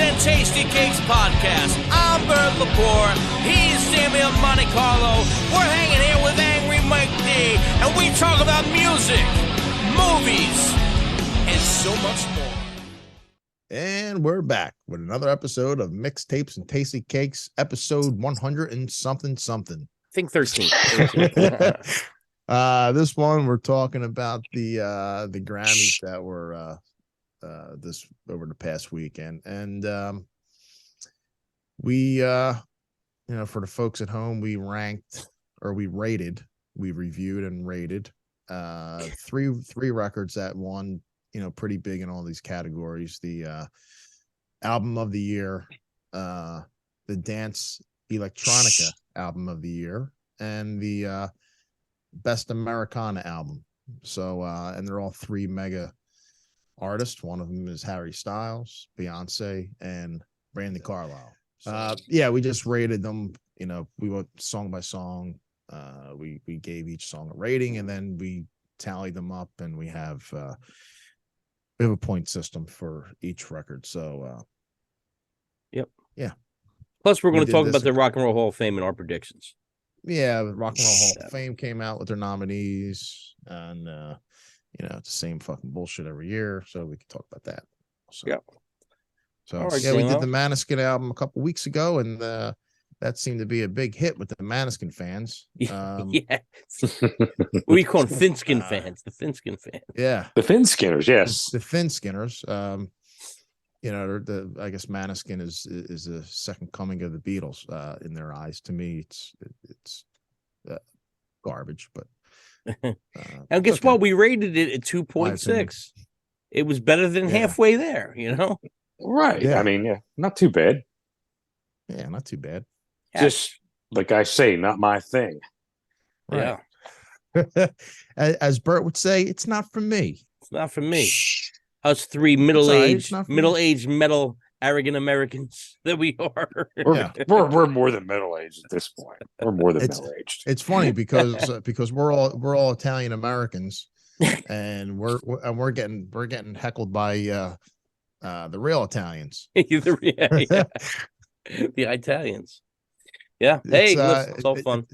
and Tasty Cakes podcast. I'm Bert Lepore. He's Sammy of Monte Carlo. We're hanging here with Angry Mike D, and we talk about music, movies, and so much more. And we're back with another episode of Mixtapes and Tasty Cakes, episode 100 and something. I think 13. This one we're talking about the Grammys that were this over the past weekend, and we for the folks at home, we reviewed and rated three records that won pretty big in all these categories: the album of the year, the dance electronica album of the year, and the best Americana album. So and they're all three mega artists. One of them is Harry Styles, Beyonce, and Brandi Carlile. We just rated them. We went song by song. We gave each song a rating, and then we tallied them up, and we have a point system for each record. So yeah. Plus, we're going to talk about the Rock and Roll Hall of Fame and our predictions. Yeah, the Rock and Roll Hall of Fame came out with their nominees, and it's the same fucking bullshit every year, so we can talk about that. So right, we did the Maneskin album a couple weeks ago, and that seemed to be a big hit with the Maneskin fans. Yeah, we call them Finskin fans. The Finskin fans. Yeah, the Finskinners. Yes, the Finskinners. I guess Maneskin is the second coming of the Beatles in their eyes. To me, it's garbage, but. And guess what? We rated it at 2.6. It was better than halfway there, Right. Yeah. I mean, not too bad. Yeah, not too bad. Just like I say, not my thing. Right. Yeah. As Bert would say, it's not for me. It's not for me. Us three middle-aged metal arrogant Americans that we are. We're more than middle-aged at this point. We're more than middle-aged. It's funny because we're all Italian Americans, and we're getting heckled by the real Italians. The Italians. Yeah. Hey, it's all fun.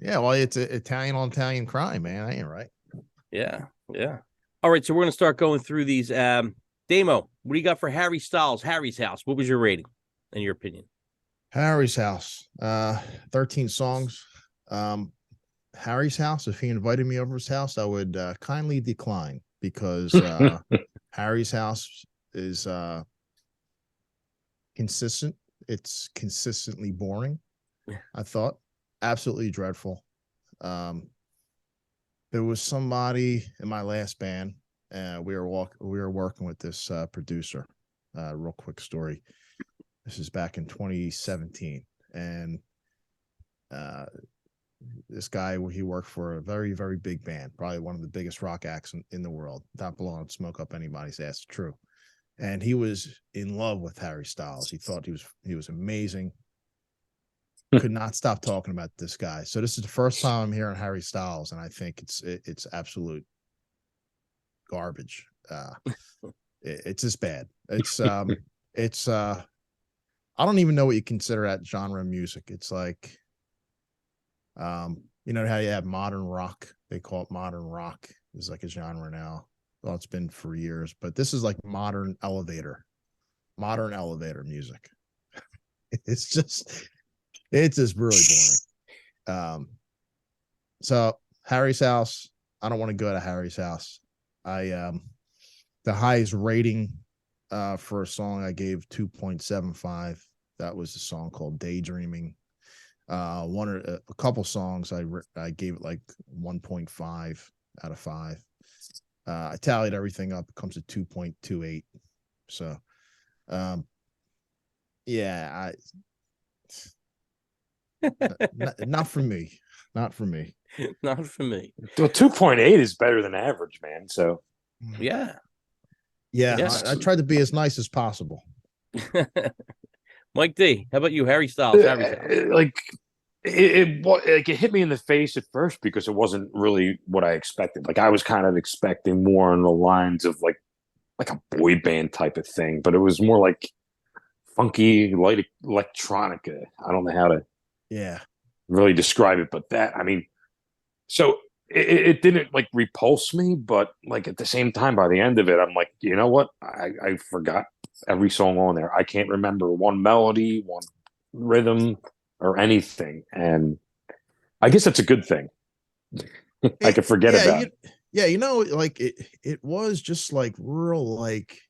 It's Italian on Italian crime, man. That ain't right. Yeah. All right, so we're gonna start going through these. Damo, what do you got for Harry Styles? Harry's House. What was your rating, in your opinion? Harry's House, 13 songs. Harry's House, if he invited me over his house, I would kindly decline, because Harry's House is consistent. It's consistently boring. I thought absolutely dreadful. There was somebody in my last band. We were working with this producer. Real quick story. This is back in 2017, and this guy, he worked for a very, very big band, probably one of the biggest rock acts in the world. Not blowing smoke up anybody's ass, true. And he was in love with Harry Styles. He thought he was amazing. Could not stop talking about this guy. So this is the first time I'm hearing Harry Styles, and I think it's absolute garbage. It's just bad. It's I don't even know what you consider that genre of music. It's like how you have modern rock. They call it modern rock. It's like a genre now. Well, it's been for years, but this is like modern elevator music. It's just really boring. So Harry's House, I don't want to go to Harry's House. The highest rating for a song I gave 2.75. That was a song called Daydreaming. A couple songs I gave it like 1.5 out of 5. I tallied everything up. It comes to 2.28. So not for me. Not for me. Not for me. Well, 2.8 is better than average, man. So yeah. I tried to be as nice as possible. Mike D, how about you? Harry Styles. It hit me in the face at first because it wasn't really what I expected. Like I was kind of expecting more on the lines of like a boy band type of thing, but it was more like funky light electronica. I don't know how to Yeah. really describe it, but that, I mean, so it didn't like repulse me, but like at the same time, by the end of it, I'm like, you know what? I forgot every song on there. I can't remember one melody, one rhythm, or anything, and I guess that's a good thing. I could forget about it. Yeah, like it was just like real, like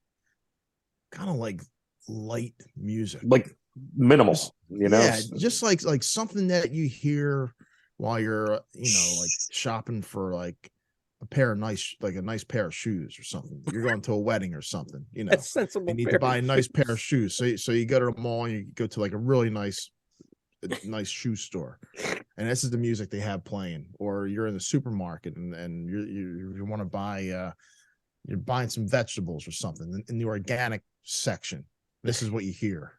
kind of like light music, Like minimal, yeah, just like something that you hear while you're like shopping for like a nice pair of shoes or something. You're going to a wedding or something, That's sensible. you need to buy a nice pair of shoes, so you go to the mall and you go to like a really nice shoe store, and this is the music they have playing. Or you're in the supermarket and you want to buy you're buying some vegetables or something in the organic section. This is what you hear.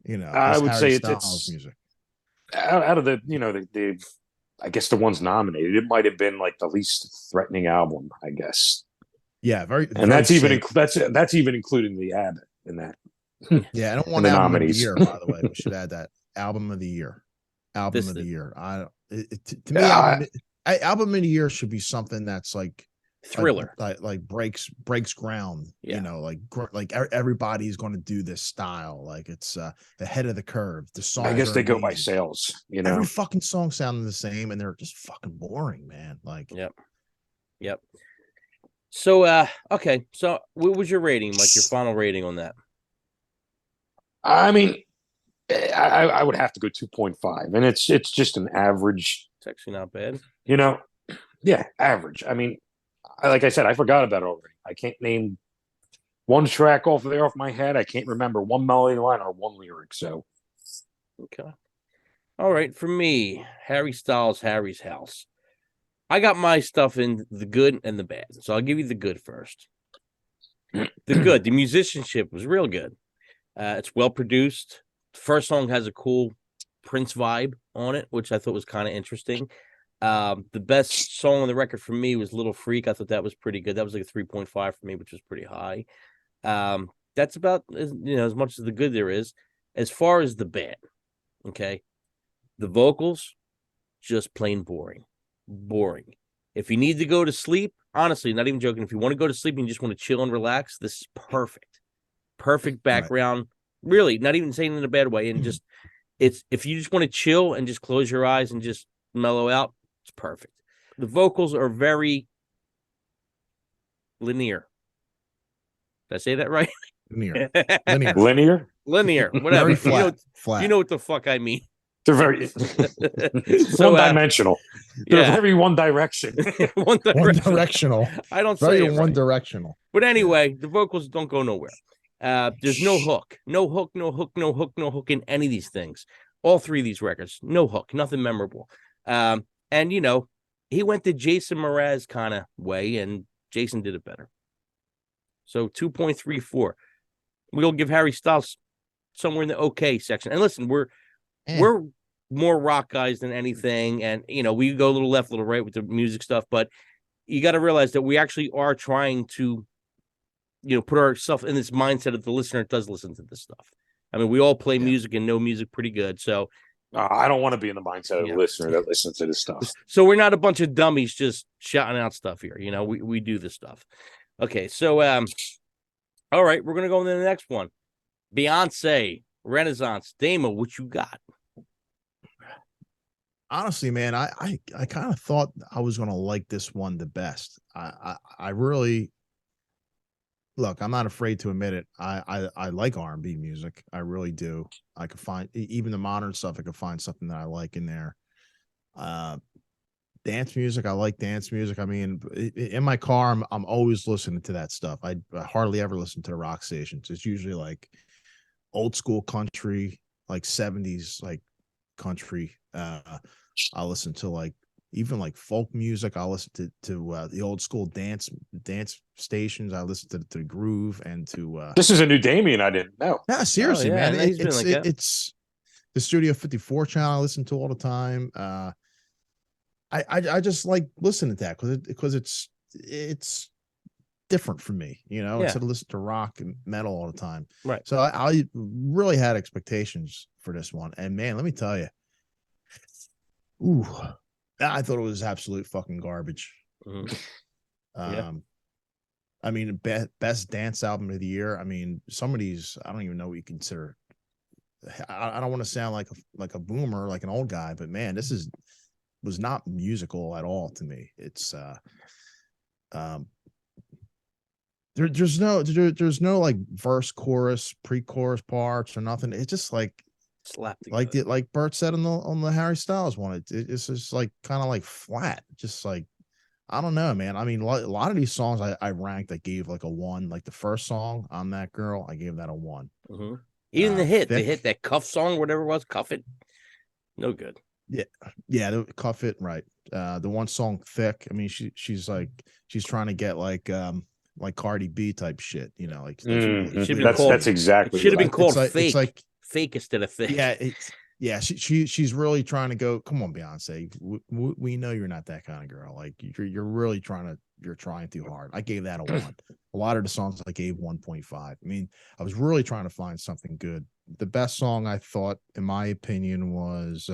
I would say it's music. Out of the I guess the ones nominated, it might have been like the least threatening album, I guess. Yeah, and very that's even safe. that's even including the Abbott in that. Yeah, I don't want album of the year, by the way. We should add that album of the year. Album of the year. To me, album of the year should be something that's like Thriller, like breaks ground. Yeah. Like everybody's going to do this style. Like it's ahead of the curve. The songs, I guess they go by sales. Every fucking song sounding the same, and they're just fucking boring, man. Like, yep. So, okay. So, what was your rating? Like your final rating on that? I mean, I would have to go 2.5, and it's just an average. It's actually not bad. Yeah, average. I mean, like I said, I forgot about it already. I can't name one track off my head. I can't remember one melody line or one lyric. So, okay. All right. For me, Harry Styles, Harry's House. I got my stuff in the good and the bad. So I'll give you the good first. The good, the musicianship was real good. It's well produced. The first song has a cool Prince vibe on it, which I thought was kind of interesting. The best song on the record for me was Little Freak. I thought that was pretty good. That was like a 3.5 for me, which was pretty high. That's about as much as the good there is. As far as the bad, okay, the vocals just plain boring. If you need to go to sleep, honestly, not even joking, if you want to go to sleep and you just want to chill and relax, this is perfect background. Right. Really, not even saying it in a bad way. And just if you just want to chill and just close your eyes and just mellow out, it's perfect. The vocals are very linear. Did I say that right? Linear. Whatever. Very flat. You know what the fuck I mean. They're very one-dimensional. They're very one direction. One directional. I don't very say it one right. directional. But anyway, the vocals don't go nowhere. There's no hook in any of these things. All three of these records, no hook, nothing memorable. And he went the Jason Mraz kind of way, and Jason did it better. So 2.34. We'll give Harry Styles somewhere in the okay section. And listen, we're more rock guys than anything, and we go a little left, a little right with the music stuff, but you got to realize that we actually are trying to put ourselves in this mindset of the listener that does listen to this stuff. I mean, we all play music and know music pretty good, so I don't want to be in the mindset of the listener that listens to this stuff. So we're not a bunch of dummies just shouting out stuff here. We do this stuff. Okay, so all right, we're gonna go into the next one. Beyonce, Renaissance. Damo, what you got? Honestly, man, I kind of thought I was gonna like this one the best. I really look. I'm not afraid to admit it. I like R&B music. I really do. I could find even the modern stuff. I could find something that I like in there. Dance music. I like dance music. I mean, in my car, I'm always listening to that stuff. I hardly ever listen to the rock stations. It's usually like old school country, like 70s, like country. I listen to like even like folk music. I listen to the old school dance stations. I listen to the Groove and to this is a new Damien I didn't know. Yeah, seriously, man. It's the Studio 54 channel I listen to all the time. I just like listening to that because it's different for me, you know, Yeah. instead of listening to rock and metal all the time. Right. So I really had expectations for this one. And man, let me tell you, ooh, I thought it was absolute fucking garbage. Mhm. I mean, best dance album of the year. I mean, some of these, I don't even know what you consider. I don't want to sound like a boomer, like an old guy, but man, was not musical at all to me. It's there's no like verse, chorus, pre-chorus parts or nothing. It's just like Slap together. like Bert said on the Harry Styles one. It's just like kind of like flat, just like. I don't know, man. I mean, a lot of these songs I ranked, I gave like a 1. Like the first song, "I'm That Girl," I gave that a 1. Mm-hmm. Even the Thick, hit, that Cuff song, whatever it was, Cuff It, no good. Yeah, Cuff It, right. The one song, "Thick," I mean, she's trying to get like Cardi B type shit, you know, like that's exactly. It should have been called Fake. It's like Fake instead of Thick. Yeah, she's really trying to go. Come on, Beyonce. We know you're not that kind of girl. Like you're really you're trying too hard. I gave that a 1. A lot of the songs I gave 1.5. I mean, I was really trying to find something good. The best song I thought, in my opinion, was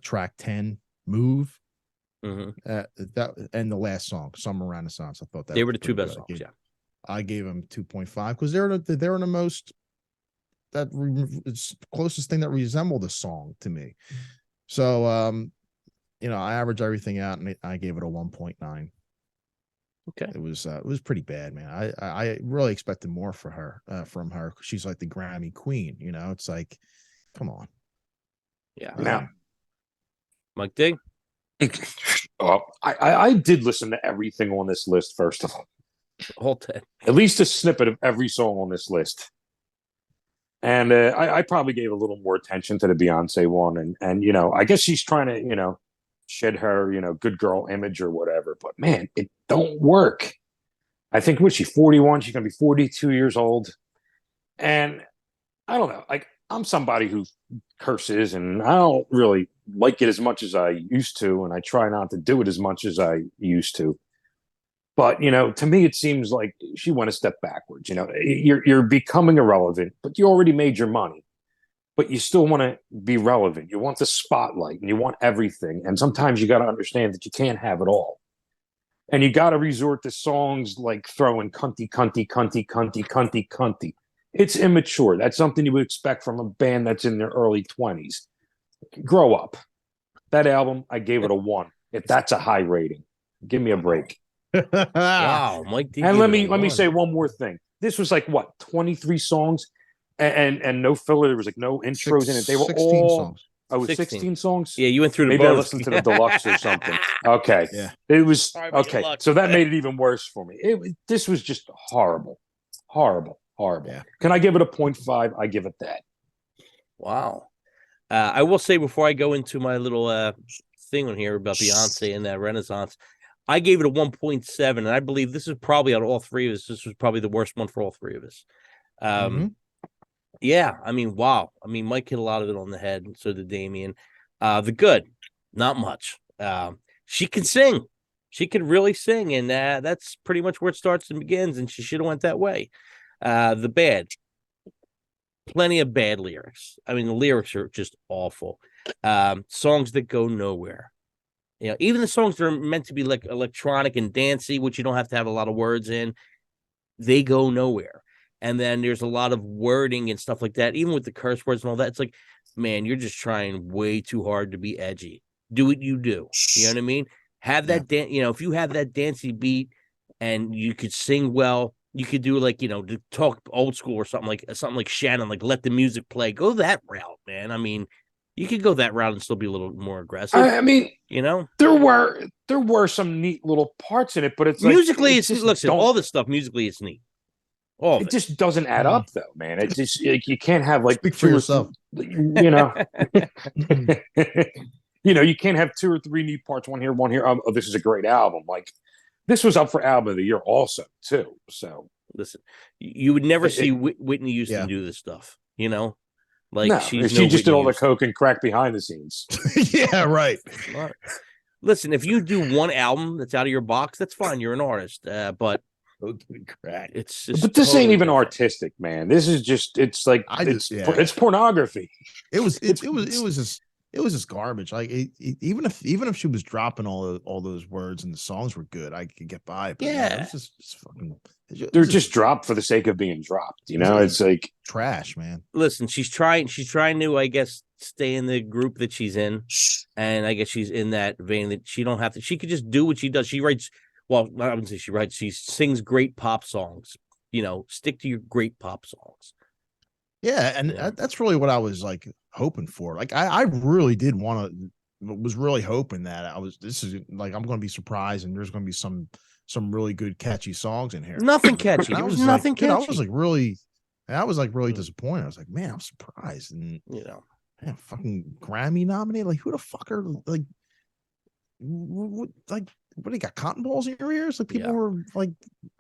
track 10, "Move." Mm-hmm. That and the last song, "Summer Renaissance." I thought that they were the two best songs. I gave them 2.5 because they're the most. It's the closest thing that resembled a song to me. So, you know, I averaged everything out and I gave it a 1.9. Okay. It was pretty bad, man. I really expected more for her, from her. She's like the Grammy queen, you know, it's like, come on. Yeah. Now, Mike D. I did listen to everything on this list, first of all. Whole 10. At least a snippet of every song on this list. And I probably gave a little more attention to the Beyonce one. And, you know, I guess she's trying to, you know, shed her, you know, good girl image or whatever. But, man, it don't work. I think, what's she, 41? She's going to be 42 years old. And I don't know. Like, I'm somebody who curses, and I don't really like it as much as I used to. And I try not to do it as much as I used to. But, you know, to me, it seems like she went a step backwards. You know, you're becoming irrelevant, but you already made your money. But you still want to be relevant. You want the spotlight and you want everything. And sometimes you got to understand that you can't have it all. And you got to resort to songs like throwing cunty, cunty, cunty, cunty, cunty, cunty. It's immature. That's something you would expect from a band that's in their early 20s. Grow up. That album, I gave it a 1. If that's a high rating, give me a break. Wow, Mike D. And let me say one more thing. This was like what, 23 songs, and no filler. There was like no intros in it. They were 16 all songs. Oh, it was 16 songs. Yeah, you went through the Maybe I bonus. listened to the deluxe or something. Okay, Yeah, it was Sorry about your okay. luck. So that made it even worse for me. This was just horrible. Yeah. Can I give it a 0.5? I give it that. Wow. I will say before I go into my little thing on here about Beyonce and that Renaissance, I gave it a 1.7, and I believe this is probably out of all three of us. This was probably the worst one for all three of us. Yeah, I mean, wow. I mean, Mike hit a lot of it on the head, and so did Damien. The good, not much. She can sing. She can really sing, and that's pretty much where it starts and begins, and she should have went that way. The bad, plenty of bad lyrics. I mean, the lyrics are just awful. Songs that go nowhere. You know, even the songs that are meant to be like electronic and dancey, which you don't have to have a lot of words in, they go nowhere. And then there's a lot of wording and stuff like that, even with the curse words and all that. It's like, man, you're just trying way too hard to be edgy. Do what you do. You know what I mean? Have that dance. You know, if you have that dancey beat and you could sing well, you could do like, you know, to talk old school or something like Shannon, like let the music play. Go that route, man. I mean, you could go that route and still be a little more aggressive. I mean, you know, there were some neat little parts in it, but it's musically, like, listen, all this stuff musically, it's neat. All of it just doesn't add up, though, man. It just like, you can't have like speak for yourself. You know, you know, you can't have 2 or 3 neat parts, one here, one here. Oh, this is a great album. Like this was up for album of the year, also too. So listen, you would never see Whitney Houston do this stuff. You know. Like no, she just did all the coke and crack behind the scenes. Yeah, right. Listen, if you do one album that's out of your box, that's fine. You're an artist. But it's just But this ain't totally even different. artistic, man. This is just it's like it's pornography. It was just garbage. Like even if she was dropping all those words and the songs were good, I could get by. But Yeah, it was just fucking. They're just dropped for the sake of being dropped. You know, it's like trash, man. Listen, she's trying to, I guess, stay in the group that she's in, and I guess she's in that vein that she don't have to. She could just do what she does. She writes. Well, I wouldn't say she writes. She sings great pop songs. You know, stick to your great pop songs. Yeah, and that's really what I was like hoping for. Like I really did was really hoping that this is like I'm going to be surprised and there's going to be some really good catchy songs in here. Nothing catchy. There was nothing catchy. I was really disappointed. I was like, man, I'm surprised, and man, fucking Grammy nominated. Like, who the fuck are like, what do you got? Cotton balls in your ears? Like people were like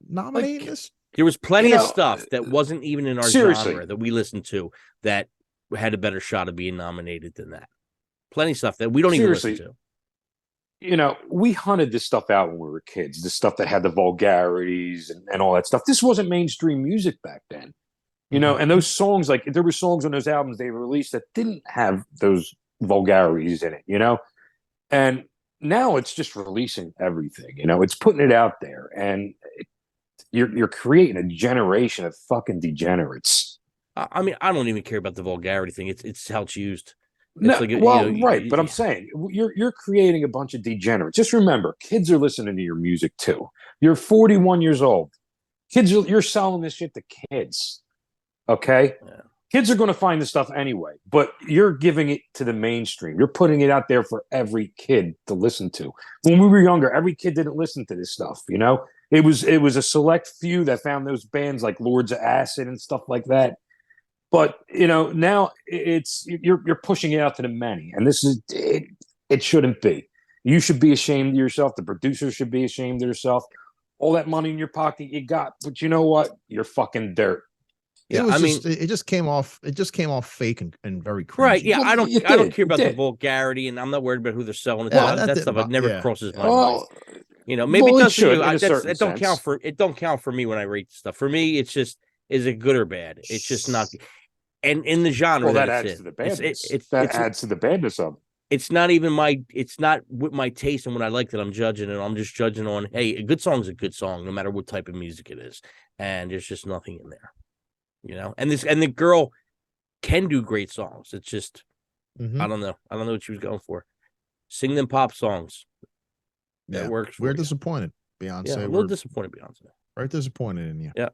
nominating this. There was plenty of stuff that wasn't even in our genre that we listened to that had a better shot of being nominated than that. Plenty of stuff that we don't even listen to. You know, we hunted this stuff out when we were kids, the stuff that had the vulgarities and all that stuff. This wasn't mainstream music back then. You know, and those songs, like there were songs on those albums they released that didn't have those vulgarities in it, you know? And now it's just releasing everything, you know, it's putting it out there, and you're creating a generation of fucking degenerates. I mean, I don't even care about the vulgarity thing. It's how it's used. No, right, but I'm saying you're creating a bunch of degenerates. Just remember, kids are listening to your music too. You're 41 years old. You're selling this shit to kids. Okay? Yeah. Kids are going to find this stuff anyway, but you're giving it to the mainstream. You're putting it out there for every kid to listen to. When we were younger, every kid didn't listen to this stuff, you know? It was a select few that found those bands like Lords of Acid and stuff like that. But you know, now you're pushing it out to the many, and this is it shouldn't be. You should be ashamed of yourself. The producers should be ashamed of yourself. All that money in your pocket you got, but you know what? You're fucking dirt. Yeah, it just came off fake and very cringy. Right. Yeah, I don't care about the vulgarity, and I'm not worried about who they're selling it. That stuff it never crosses my mind. You know, maybe it does for you. It don't count for me when I rate stuff. For me, it's just, is it good or bad? It's just not. And in the genre, that adds to the badness. That adds to the badness of it. It's not with my taste and what I like that I'm judging, and I'm just judging on, hey, a good song is a good song, no matter what type of music it is, and there's just nothing in there, you know. And the girl can do great songs. It's just, I don't know what she was going for. Sing them pop songs. That works. We're disappointed, Beyonce. Yeah, a little disappointed, Beyonce. Right, disappointed in you. Yeah.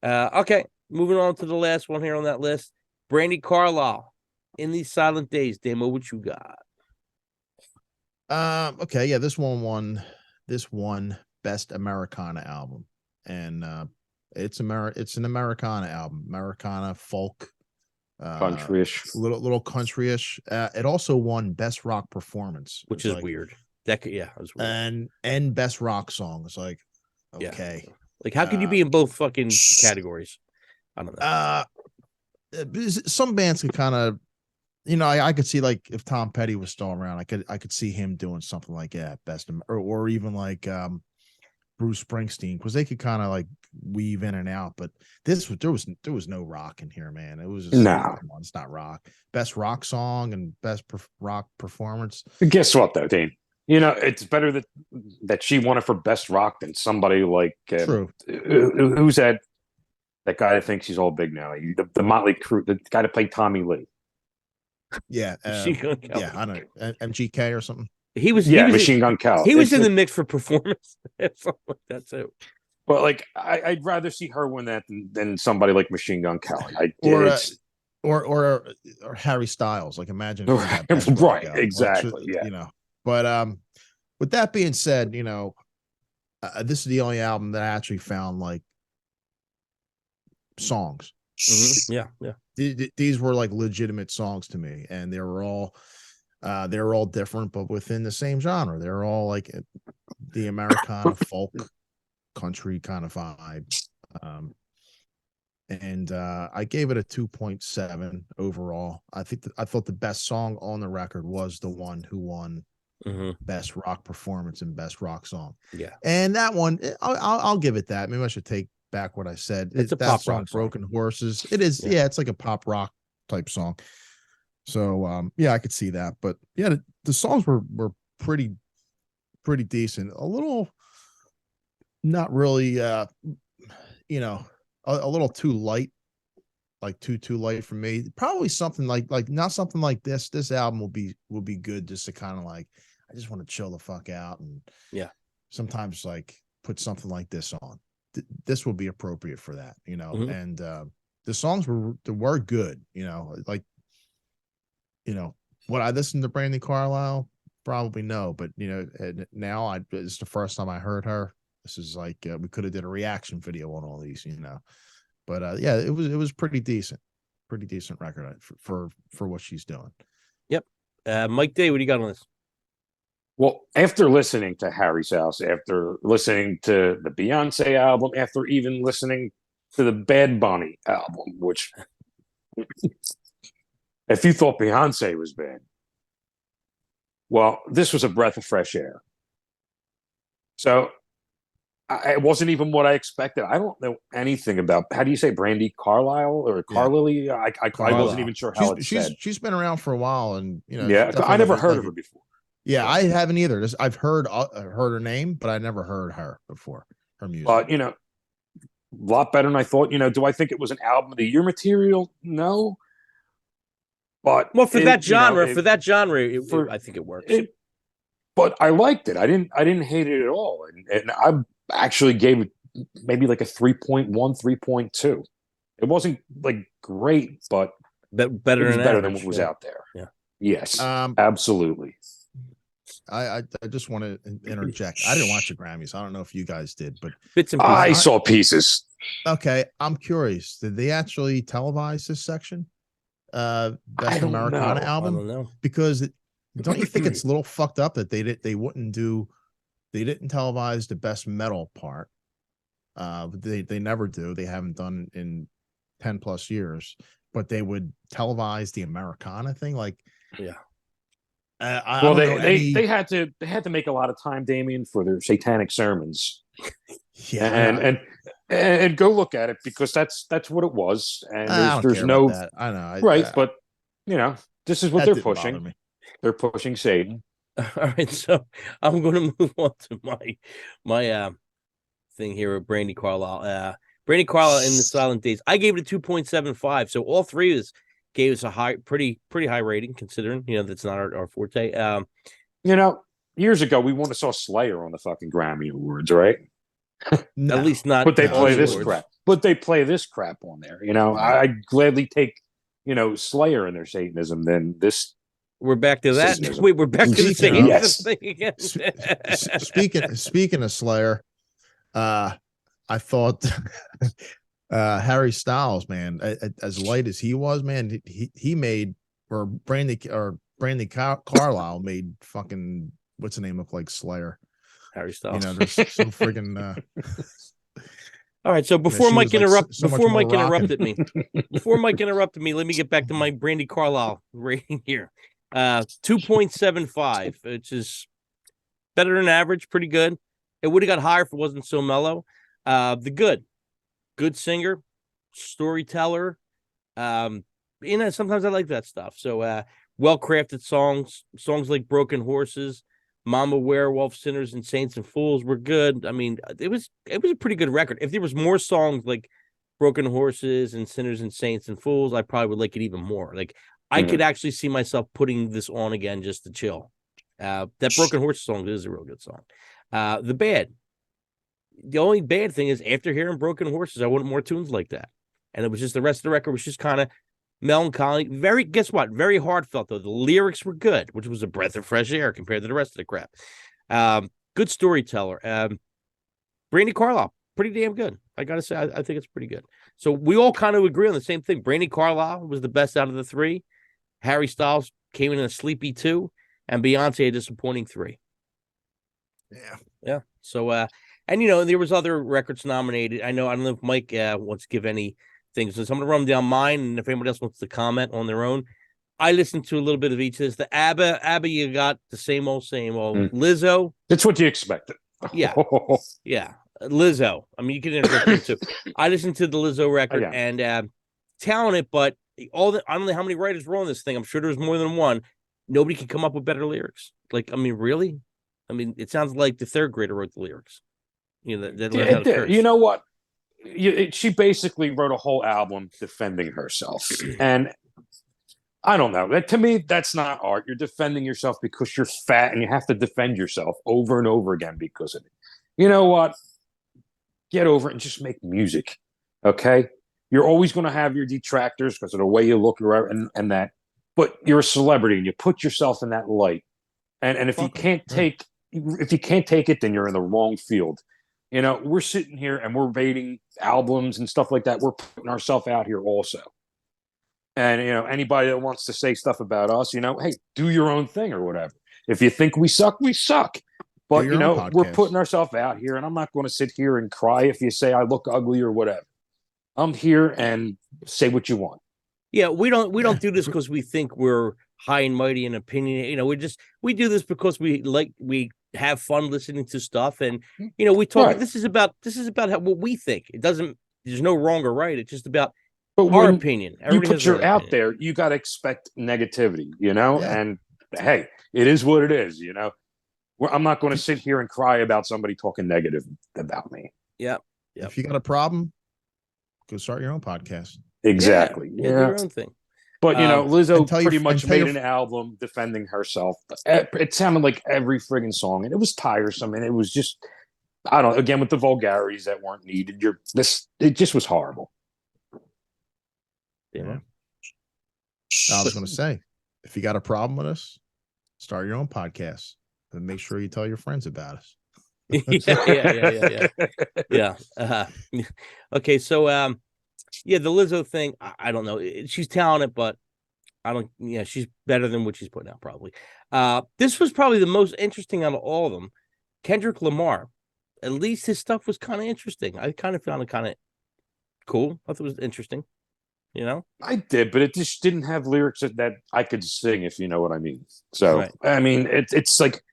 Okay. Moving on to the last one here on that list, Brandi Carlile, In These Silent Days. Damo, what you got? Okay, yeah, this one won Best Americana Album, and it's an Americana album, Americana folk, countryish, little countryish. It also won Best Rock Performance, which is weird. It was weird. And Best Rock Song. It's like, okay, like how could you be in both fucking categories? I don't know. Some bands could kind of, you know, I could see, like, if Tom Petty was still around, I could see him doing something like that, or even like Bruce Springsteen, because they could kind of like weave in and out. But there was no rock in here, man. It was just it's not rock. Best rock song and best rock performance. Guess what though, Dean? You know, it's better that she won it for best rock than somebody like who's that guy that thinks he's all big now. The Motley Crue, the guy that played Tommy Lee. Yeah, I know, MGK or something. He was Machine Gun Kelly. He was in the mix for performance. Something like that too. But like, I'd rather see her win that than somebody like Machine Gun Kelly. Or Harry Styles. Like, imagine right, exactly. Yeah, you know. But with that being said, you know, this is the only album that I actually found like songs. Yeah. These were like legitimate songs to me, and they were all different, but within the same genre. They're all like the Americana folk country kind of vibe. And I gave it a 2.7 overall. I thought the best song on the record was the one who won best rock performance and best rock song. Yeah. And that one, I'll give it that. Maybe I should take back what I said. It's a that pop song, rock song. Broken Horses. It is. Yeah. It's like a pop rock type song. So, yeah, I could see that. But yeah, the songs were pretty decent. A little, not really, you know, a little too light, like too light for me. Probably something like not something like this. This album will be good just to kind of like, I just want to chill the fuck out, and yeah, sometimes like put something like this on. This will be appropriate for that, you know. And the songs were good, you know. Like, you know, would I listen to Brandi Carlile? Probably no, but you know, now it's the first time I heard her. This is like we could have did a reaction video on all these, you know. But yeah, it was pretty decent record for what she's doing. Yep. Mike Day, what do you got on this? Well, after listening to Harry's House, after listening to the Beyonce album, after even listening to the Bad Bunny album, which if you thought Beyonce was bad, well, this was a breath of fresh air. So it wasn't even what I expected. I don't know anything about, how do you say, Brandi Carlile or Carlile? Yeah. I wasn't even sure how it's said. She's been around for a while, and you know, yeah, I never heard of her before. Yeah, I haven't either. I've heard her name, but I never heard her before, her music. But you know, a lot better than I thought. You know, do I think it was an album of the year material? No. But well, for that genre, I think it works. But I liked it. I didn't hate it at all, and I actually gave it maybe like a 3.1, 3.2. It wasn't like great, but better than what was out there. Yeah. Yes. Absolutely. I just want to interject. I didn't watch the Grammys. I don't know if you guys did, but bits and pieces. I saw pieces. Okay, I'm curious. Did they actually televise this section? Best Americana album? I don't know. Because don't you think it's a little fucked up that they didn't televise the best metal part? They never do. They haven't done in 10 plus years, but they would televise the Americana thing. Like, yeah. They had to make a lot of time, Damien, for their satanic sermons. Yeah, and go look at it, because that's what it was. And there's no that. I know, right, but you know, this is what they're pushing. They're pushing Satan. All right, so I'm going to move on to my thing here with Brandi Carlile. Brandi Carlile in the Silent Days. I gave it a 2.75. So all three of us gave us a pretty high rating, considering, you know, that's not our forte. You know, years ago we wouldn't have saw Slayer on the fucking Grammy Awards, right? No. At least not. But they play this crap. But they play this crap on there. You know, I'd gladly take, you know, Slayer and their Satanism than this. We're back to that. Satanism. Wait, we're back to the Satanism thing again. Speaking of Slayer, I thought Harry Styles, man, as light as he was, man, he made, or Brandi Carlile made fucking, what's the name, look like Slayer. Harry Styles. You know, there's some friggin' all right, so before Mike interrupted me, let me get back to my Brandi Carlile rating here. 2.75, which is better than average, pretty good. It would have got higher if it wasn't so mellow. Good singer, storyteller. You know, sometimes I like that stuff. So well-crafted songs like Broken Horses, Mama Werewolf, Sinners and Saints and Fools were good. I mean, it was a pretty good record. If there was more songs like Broken Horses and Sinners and Saints and Fools, I probably would like it even more. Like, I could actually see myself putting this on again just to chill. That Broken Horses song is a real good song. The only bad thing is, after hearing Broken Horses, I wanted more tunes like that. And it was just, the rest of the record was just kind of melancholy. Guess what? Very heartfelt, though. The lyrics were good, which was a breath of fresh air compared to the rest of the crap. Good storyteller. Brandi Carlile, pretty damn good. I got to say, I think it's pretty good. So we all kind of agree on the same thing. Brandi Carlile was the best out of the three. Harry Styles came in a sleepy 2, and Beyonce a disappointing 3. Yeah. So, and you know, there was other records nominated. I don't know if Mike wants to give any things. So I'm going to run down mine, and if anybody else wants to comment on their own. I listened to a little bit of each of this. The ABBA, you got the same old, same old. Lizzo. That's what you expected. Yeah. Yeah. Lizzo. I mean, you can interject them too. I listened to the Lizzo record and talented, but I don't know how many writers were on this thing. I'm sure there's more than one. Nobody can come up with better lyrics. Like, I mean, really? I mean, it sounds like the third grader wrote the lyrics. You know, that learned how to curse. You know what? She basically wrote a whole album defending herself. And I don't know. To me, that's not art. You're defending yourself because you're fat and you have to defend yourself over and over again because of it. You know what? Get over it and just make music. Okay? You're always going to have your detractors because of the way you look and that. But you're a celebrity and you put yourself in that light. And if you can't take it, then you're in the wrong field. You know, we're sitting here and we're rating albums and stuff like that. We're putting ourselves out here also. And, you know, anybody that wants to say stuff about us, you know, hey, do your own thing or whatever. If you think we suck, we suck. But, you know, we're putting ourselves out here, and I'm not going to sit here and cry if you say I look ugly or whatever. I'm here and say what you want. Yeah, we don't do this because we think we're high and mighty in opinion. You know, we do this because we have fun listening to stuff, and you know, we talk. Right. This is about what we think. There's no wrong or right. It's just about our opinion. You put your out there, you got to expect negativity, you know. Yeah. And hey, it is what it is, you know. I'm not going to sit here and cry about somebody talking negative about me. Yeah. If you got a problem, go start your own podcast. Exactly. Yeah. Do your own thing. But, you know, Lizzo pretty much made an album defending herself. It sounded like every friggin' song, and it was tiresome, and it was just, I don't know, again, with the vulgarities that weren't needed. It just was horrible. Yeah. I was going to say, if you got a problem with us, start your own podcast, and make sure you tell your friends about us. Yeah. Okay, so the Lizzo thing, I don't know. She's talented, but she's better than what she's putting out, probably. This was probably the most interesting out of all of them. Kendrick Lamar, at least his stuff was kind of interesting. I kind of found it kind of cool. I thought it was interesting, you know? I did, but it just didn't have lyrics that I could sing, if you know what I mean. So, right. I mean, it's like,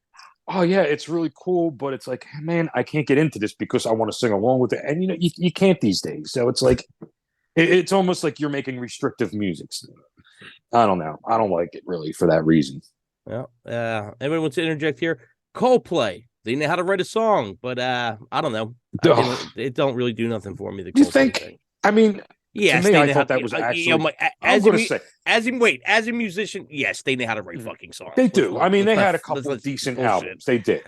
oh, yeah, it's really cool, but it's like, man, I can't get into this because I want to sing along with it. And, you know, you can't these days. So it's like, it's almost like you're making restrictive music. I don't know. I don't like it really for that reason. Well, anyone wants to interject here? Coldplay. They know how to write a song, but I don't know. It don't really do nothing for me. The Coldplay you think? Thing. I mean, yes, to me, I thought that was actually. As a musician, yes, they know how to write fucking songs. They do. I mean, they had a couple of decent albums. They did,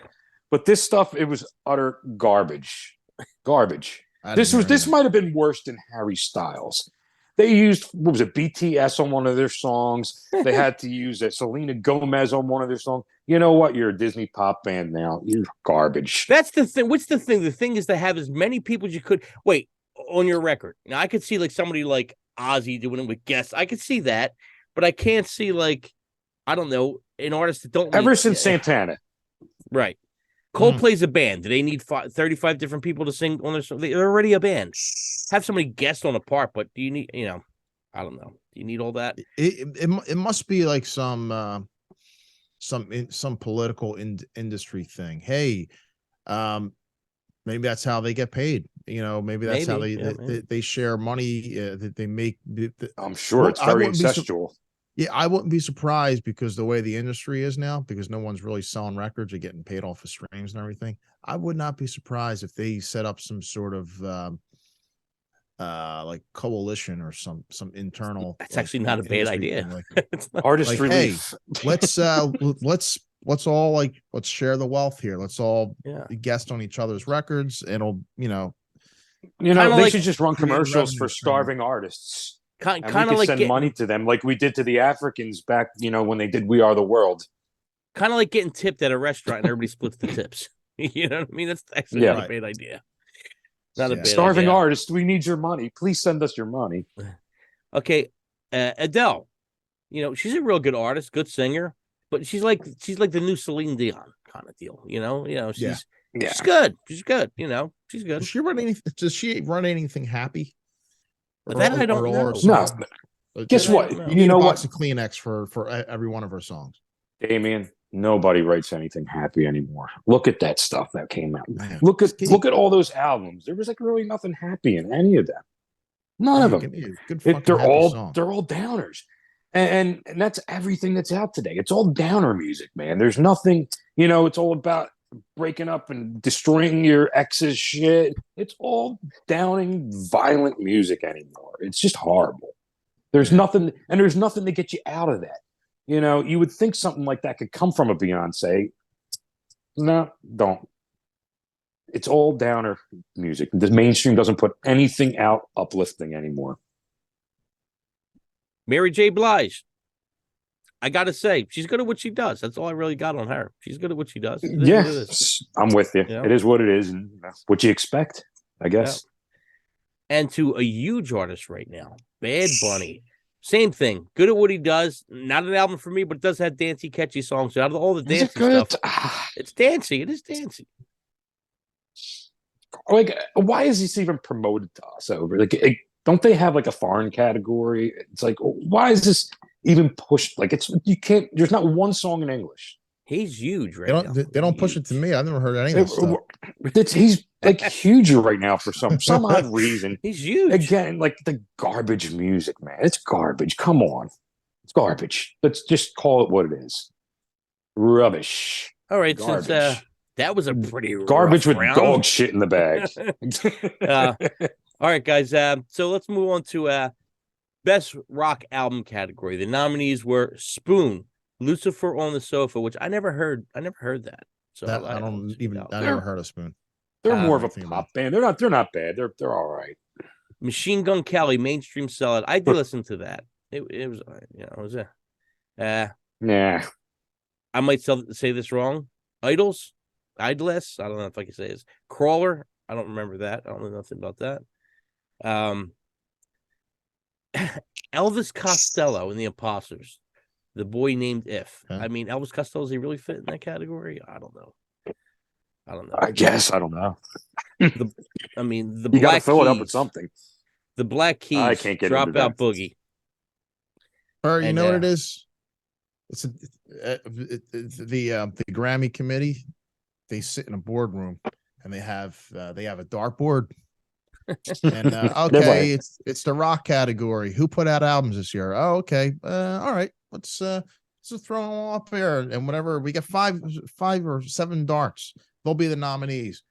but this stuff, it was utter garbage. Garbage. This might have been worse than Harry Styles. They used, what was it, BTS on one of their songs. They had to use Selena Gomez on one of their songs. You know what? You're a Disney pop band now. You're garbage. That's the thing. What's the thing? The thing is to have as many people as you could. Wait, on your record. Now, I could see like somebody like Ozzy doing it with guests. I could see that. But I can't see like, I don't know, an artist that don't. Emerson Santana. Right. Coldplay's a band. Do they need 35 different people to sing on their song? They're already a band. Have somebody guest on a part, but do you need, you know, I don't know. Do you need all that? It must be like some political industry thing. Hey, maybe that's how they get paid. You know, maybe that's how they share money that they make. I'm sure it's very incestual. Yeah, I wouldn't be surprised because the way the industry is now, because no one's really selling records or getting paid off of streams and everything. I would not be surprised if they set up some sort of like coalition or some internal. That's actually not a bad idea. Artist relief. Hey, let's all let's share the wealth here. Let's all guest on each other's records. It'll they should just run commercials for starving artists. Kind of like send money to them like we did to the Africans back, when they did We Are the World. Kind of like getting tipped at a restaurant and everybody splits the tips. You know what I mean? That's actually not a bad idea. Not a bad starving idea. artist, we need your money. Please send us your money. Okay, Adele. She's a real good artist, good singer, but she's like the new Celine Dion kind of deal. She's good. She's good. She's good. Does she run anything happy? That I don't know. No. Guess what? You You need a know box what, of Kleenex for every one of her songs. Damien? Nobody writes anything happy anymore. Look at that stuff that came out. Man, Look skinny. at all those albums. There was like really nothing happy in any of them. None of Yeah, them. give me a good fucking They're happy all song. downers, and that's everything that's out today. It's all downer music, man. There's nothing. It's all about breaking up and destroying your ex's shit. It's all downing, violent music anymore. It's just horrible. There's nothing, and there's nothing to get you out of that. You would think something like that could come from a Beyonce. No, don't. It's all downer music. The mainstream doesn't put anything out uplifting anymore. Mary J. Blige. I gotta say, she's good at what she does. That's all I really got on her. She's good at what she does. It is what it is. I'm with you. Yeah. It is what it is, and what you expect, I guess. Yeah. And to a huge artist right now, Bad Bunny. Same thing. Good at what he does. Not an album for me, but it does have dancey, catchy songs. Out of all the dancey stuff, it's dancey. It is dancey. Like, why is this even promoted to us over? Like, don't they have like a foreign category? It's like, why is this even pushed? Like, you can't. There's not one song in English. He's huge right now. They don't push it to me. I've never heard any of this stuff. He's like huge right now for some odd reason. He's huge. Again, like the garbage music, man. It's garbage. Come on. It's garbage. Let's just call it what it is. Rubbish. All right, garbage. Since that was a pretty garbage with round. dog shit in the bag. All right, guys. So let's move on to best rock album category. The nominees were Spoon, Lucifer on the Sofa, which I never heard. I never heard that. So I never heard of Spoon. They're more of a pop band. They're not bad. They're all right. Machine Gun Kelly, Mainstream Salad. I did listen to that. It was it was nah. I might say this wrong. Idless. I don't know if I can say this. Crawler. I don't remember that. I don't know nothing about that. Elvis Costello and the Imposters. The Boy Named If. Huh? I mean, Elvis Costello, does he really fit in that category? I don't know. I guess I don't know. The you got to fill it up with something. The Black Keys. I can't get Drop into Out that. Boogie. Or you know what it is? It's the Grammy committee. They sit in a boardroom and they have a dartboard. And okay, it's the rock category. Who put out albums this year? Oh, okay. All right. Let's just throw them all up there, and whatever we get 5 or 7 darts, they'll be the nominees.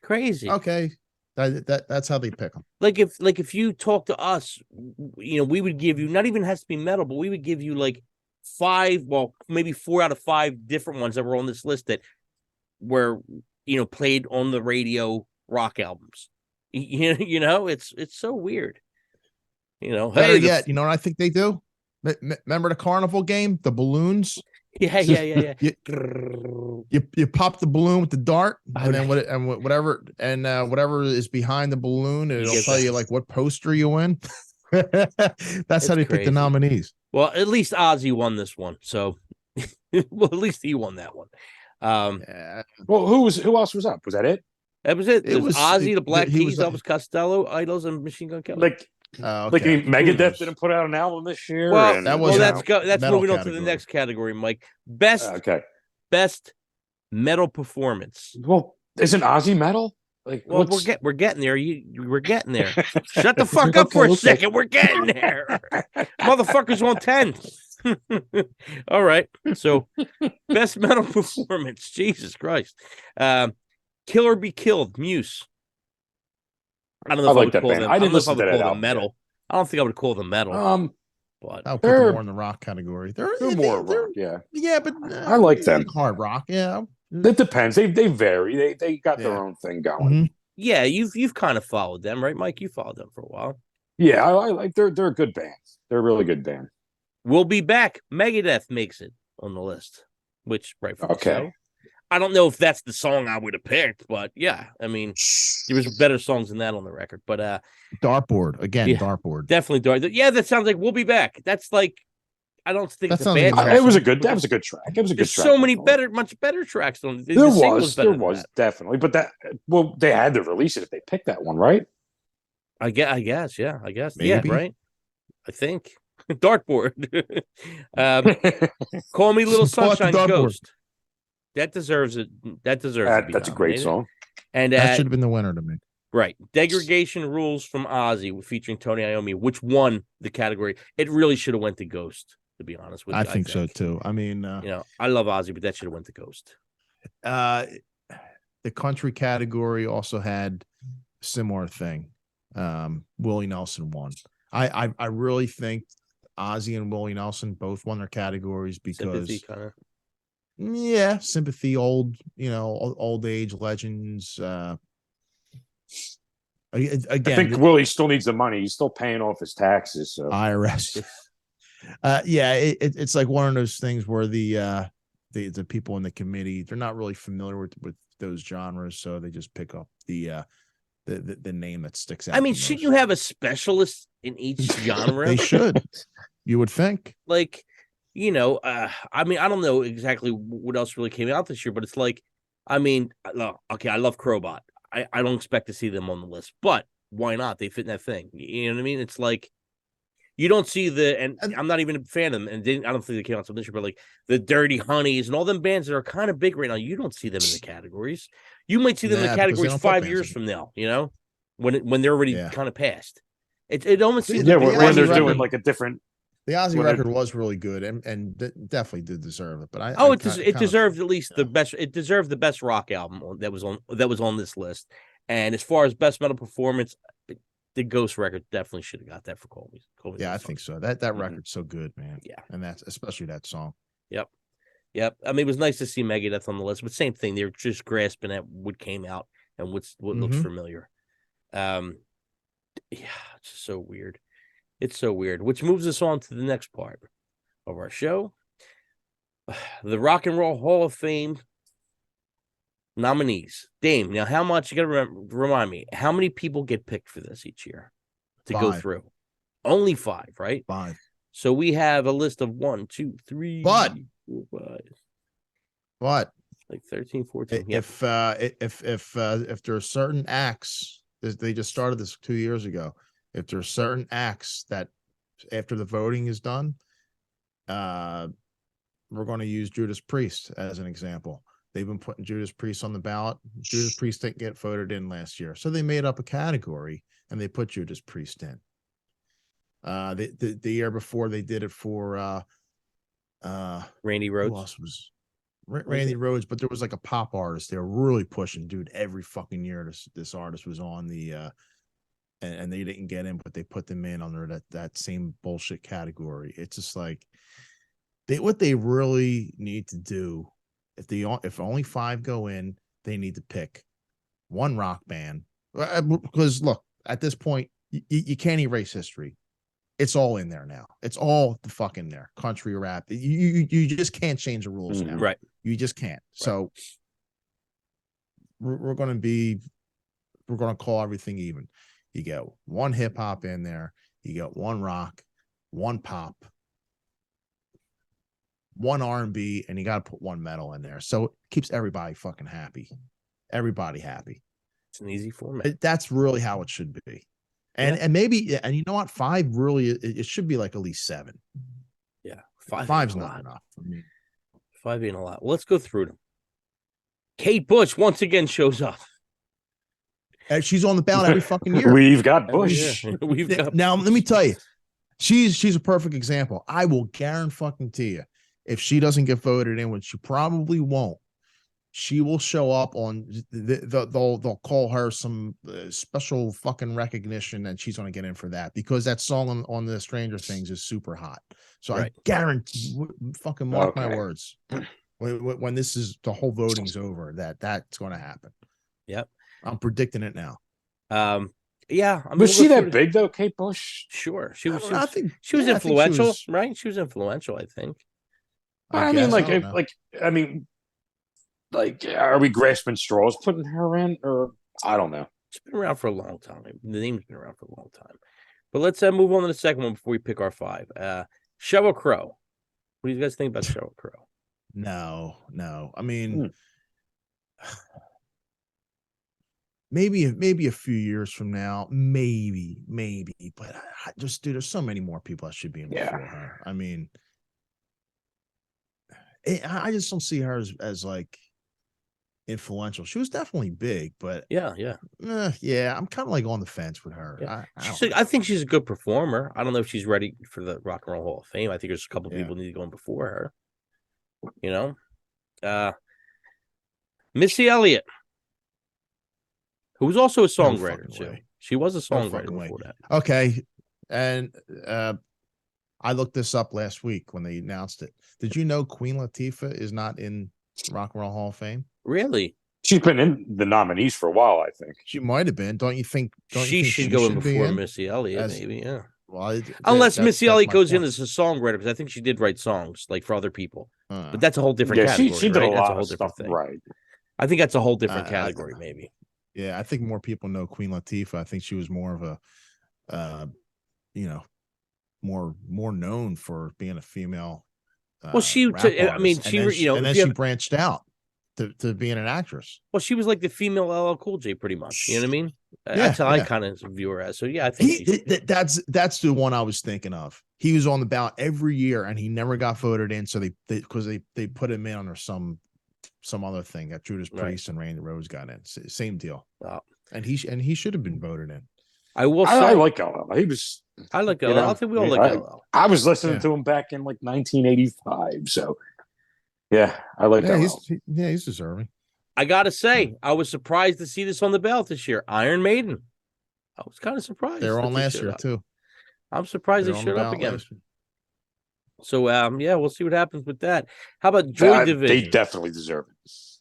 Crazy. Okay, that's how they pick them. Like if you talk to us, we would give you, not even has to be metal, but we would give you like 5, well, maybe 4 out of 5 different ones that were on this list that were played on the radio rock albums. It's so weird. Better yet, you know what I think they do? Remember the carnival game, the balloons? Yeah. You pop the balloon with the dart, and then whatever is behind the balloon, and it'll tell you like what poster you win. That's how they pick the nominees. Well, at least Ozzy won this one, so well, at least he won that one. Well, who else was up? Was that it? That was it. It was Ozzy, the Black Keys, Elvis Costello, Idols, and Machine Gun Kelly. Okay. Megadeth didn't put out an album this year. Well, that's moving on to the next category, Mike. Best metal performance. Well, isn't Ozzy metal? We're getting there. We're getting there. Shut the fuck up for a second. We're getting there. Motherfuckers on 10. All right. So, best metal performance. Jesus Christ. Kill or Be Killed, Muse. I don't know if I would call them. I didn't listen to that album. Metal. I don't think I would call them metal. But I'll put them more in the rock category. They're more rock, yeah. Yeah, but I like them. Hard rock, yeah. It depends. They vary. They got their own thing going. Mm-hmm. Yeah, you've kind of followed them, right, Mike? You followed them for a while. Yeah, I like. They're a good band. They're a really good band. We'll Be Back. Megadeth makes it on the list, which rightfully so. I don't know if that's the song I would have picked, but yeah, I mean, there was better songs than that on the record. But Dartboard again, Dartboard, definitely Dartboard. Yeah, that sounds like We'll Be Back. That's like, I don't think it's a bad track. That was a good track. There's so many much better tracks on it. There was definitely, but they had to release it if they picked that one, right? I guess, yeah, maybe. right. I think. Dartboard. Call Me Little Pull out the Sunshine dartboard. Ghost. That deserves it. That deserves to be That's a great nominated. song. And That should have been the winner to me. right. Degradation Rules from Ozzy featuring Tony Iommi, which won the category. It really should have went to Ghost, to be honest with you. I think so too. I mean, I love Ozzy, but that should have went to Ghost. The country category also had a similar thing. Willie Nelson won. I really think Ozzy and Willie Nelson both won their categories because Sympathy, kind of. Yeah, sympathy, old age legends. Again, I think Willie still needs the money. He's still paying off his taxes. So IRS. Yeah, it's like one of those things where the people in the committee, they're not really familiar with those genres, so they just pick up the name that sticks out. I mean, should you have a specialist in each genre? They should. You would think. Like, I mean, I don't know exactly what else really came out this year, but it's like, I mean, okay, I love Crowbot. I don't expect to see them on the list, but why not? They fit in that thing. You know what I mean? It's like, you don't see and I'm not even a fan of them, and I don't think they came out this year, but like the Dirty Honeys and all them bands that are kind of big right now, you don't see them in the categories. You might see them in the categories 5 years from now, when they're already kind of past. It almost seems when they're doing like a different. The Ozzy record was really good and definitely did deserve it. But it deserved at least the best. It deserved the best rock album that was on this list. And as far as best metal performance, the Ghost record definitely should have got that for Call Me. Yeah, I think so. That record's so good, man. Yeah, and that's especially that song. Yep. I mean, it was nice to see Megadeth on the list, but same thing. They were just grasping at what came out and what looks familiar. Yeah, it's just so weird. It's so weird, which moves us on to the next part of our show. The Rock and Roll Hall of Fame nominees. Dame, now how much, you got to remind me, how many people get picked for this each year to go through? Only 5, right? 5. So we have a list of 1, 2, 3, 4, 5. What? Like 13, 14. If there are certain acts, they just started this 2 years ago. If there are certain acts that after the voting is done, we're going to use Judas Priest as an example. They've been putting Judas Priest on the ballot. Judas Priest didn't get voted in last year, so they made up a category and they put Judas Priest in. The year before they did it for Randy Rhoads. Who else was Randy Rhoads? But there was like a pop artist they were really pushing, dude. Every fucking year this artist was on the and they didn't get in, but they put them in under that same bullshit category. It's just like what they really need to do. If only 5 go in, they need to pick one rock band, because look, at this point, you can't erase history. It's all in there now. It's all the fuck in there. Country, rap. You just can't change the rules now. Right. You just can't. Right. So we're going to call everything even. You get one hip hop in there. You get one rock, one pop, one R&B, and you got to put one metal in there. So it keeps everybody fucking happy. Everybody happy. It's an easy format. That's really how it should be. And maybe, and you know what? 5 really, it should be like at least 7. Yeah. 5's not enough for me. 5 ain't a lot. Well, let's go through them. Kate Bush once again shows up. And she's on the ballot every fucking year. We've got Bush. Now, let me tell you, she's a perfect example. I will guarantee you, if she doesn't get voted in, which she probably won't, she will show up on they'll call her some special fucking recognition, and she's going to get in for that because that song on the Stranger Things is super hot. So I guarantee, fucking mark my words, when this is the whole voting's over, that's going to happen. Yep. I'm predicting it now. Yeah. I mean, was she that big though, Kate Bush? Sure. She was influential, right? She was influential, I think. I mean, are we grasping straws putting her in, or I don't know. It's been around for a long time. The name's been around for a long time. But let's move on to the second one before we pick our 5. Sheryl Crow. What do you guys think about Sheryl Crow? No. I mean, maybe a few years from now, maybe. But I just, dude, there's so many more people that should be in before her. I mean, I just don't see her as like influential. She was definitely big, but Yeah. I'm kind of like on the fence with her. Yeah. I I think she's a good performer. I don't know if she's ready for the Rock and Roll Hall of Fame. I think there's a couple people need to go in before her. You know, Missy Elliott, who was also a songwriter too. Way. She was a songwriter before that. Okay, and I looked this up last week when they announced it. Did you know Queen Latifah is not in Rock and Roll Hall of Fame? Really? She's been in the nominees for a while, I think. She might have been. Don't you think? She should go in before Missy Elliott, maybe. Yeah. Well, unless Missy Elliott goes in as a songwriter, because I think she did write songs like for other people. But that's a whole different category. She did right? a lot that's a whole of different stuff, thing. right? I think that's a whole different category, maybe. Yeah, I think more people know Queen Latifah. I think she was more of a, more known for being a female. Well, she branched out to being an actress. Well, she was like the female LL Cool J, pretty much. You know what I mean? That's how I kind of view her as. So yeah, I think that's the one I was thinking of. He was on the ballot every year, and he never got voted in. So they put him in under some other thing that Judas Priest and Randy Rhoads got in. Same deal. Wow. And he should have been voted in. I like LL. I like LL. I think we all like LL. I was listening to him back in like 1985. So yeah, I like LL. He's deserving. I gotta say, I was surprised to see this on the ballot this year. Iron Maiden. I was kind of surprised. They were on last year too. I'm surprised they showed up again. So we'll see what happens with that. How about Joy Division? They definitely deserve it.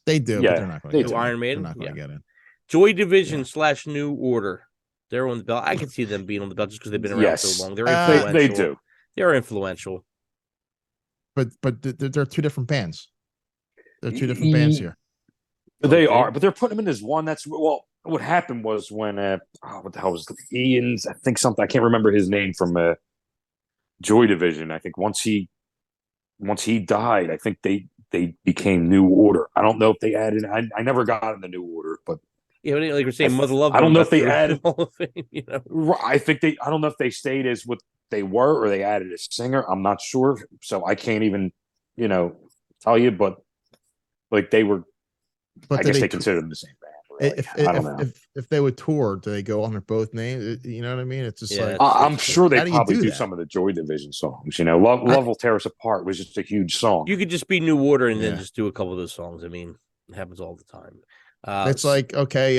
They do, but they're not going to get in. Iron Maiden. They're not going to get in. Joy Division / New Order. They're on the ballot. I can see them being on the ballot just because they've been around so long. They're influential. They do. They're influential. But they're two different bands. They're two different bands here. They are, but they're putting them in as one. What happened was when what the hell was it? Ian's? I think something. I can't remember his name from Joy Division. I think once he died, I think they became New Order. I don't know if they added. I never got in the New Order, but like we're saying, Mother Love. I don't know if they added. Hall of Fame, I think they. I don't know if they stayed as what they were or they added a singer. I'm not sure, so I can't even tell you. But like they were. But I guess they consider them the same band. Really. I don't know. If they would tour, do they go under both names? You know what I mean? It's just like I'm sure they probably do some of the Joy Division songs. Love Will Tear Us Apart was just a huge song. You could just be New Order and then just do a couple of those songs. I mean, it happens all the time. It's like, okay,